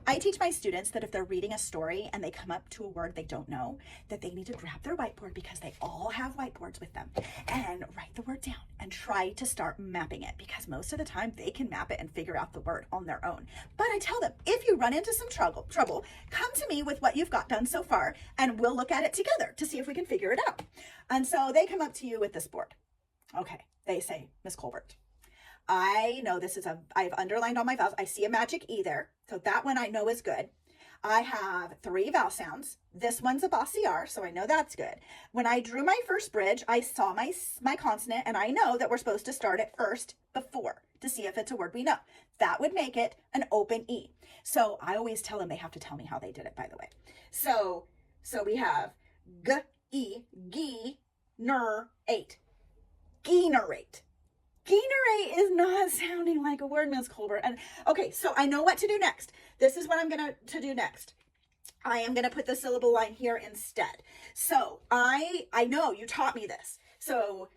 I teach my students that if they're reading a story and they come up to a word they don't know, that they need to grab their whiteboard, because they all have whiteboards with them, and write the word down and try to start mapping it, because most of the time they can map it and figure out the word on their own. But I tell them, if you run into some trouble, come to me with what you've got done so far, and we'll look at it together to see if we can figure it out. And so they come up to you with this board. Okay, they say, Miss Colbert, I know this is I've underlined all my vowels. I see a magic E there. So that one I know is good. I have 3 vowel sounds. This one's a bossy R, so I know that's good. When I drew my first bridge, I saw my consonant, and I know that we're supposed to start it first before to see if it's a word we know. That would make it an open E. So I always tell them they have to tell me how they did it, by the way. So we have G, E, G, ner, 8. Generate. Generate is not sounding like a word, Ms. Colbert. And okay, so I know what to do next. This is what I'm going to do next. I am going to put the syllable line here instead. So I know you taught me this. So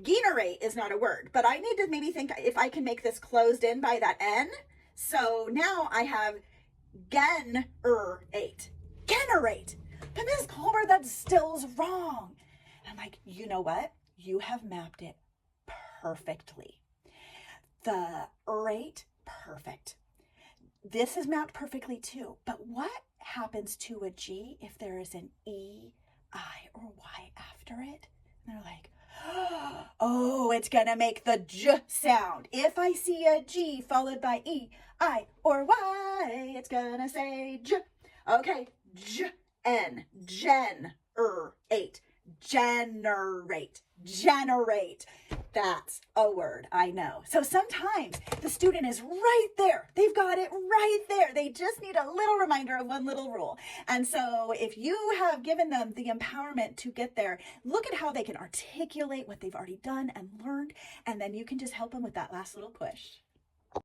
generate is not a word, but I need to maybe think if I can make this closed in by that N. So now I have generate. Generate. But Ms. Colbert, that still's wrong. And I'm like, you know what? You have mapped it perfectly. The rate, perfect. This is mapped perfectly too. But what happens to a G if there is an E, I, or Y after it? And they're like, oh, it's gonna make the J sound. If I see a G followed by E, I, or Y, it's gonna say J. Okay, J, N, gen-er-ate. Generate. Generate. That's a word, I know. So sometimes the student is right there. They've got it right there. They just need a little reminder of one little rule. And so if you have given them the empowerment to get there, look at how they can articulate what they've already done and learned, and then you can just help them with that last little push.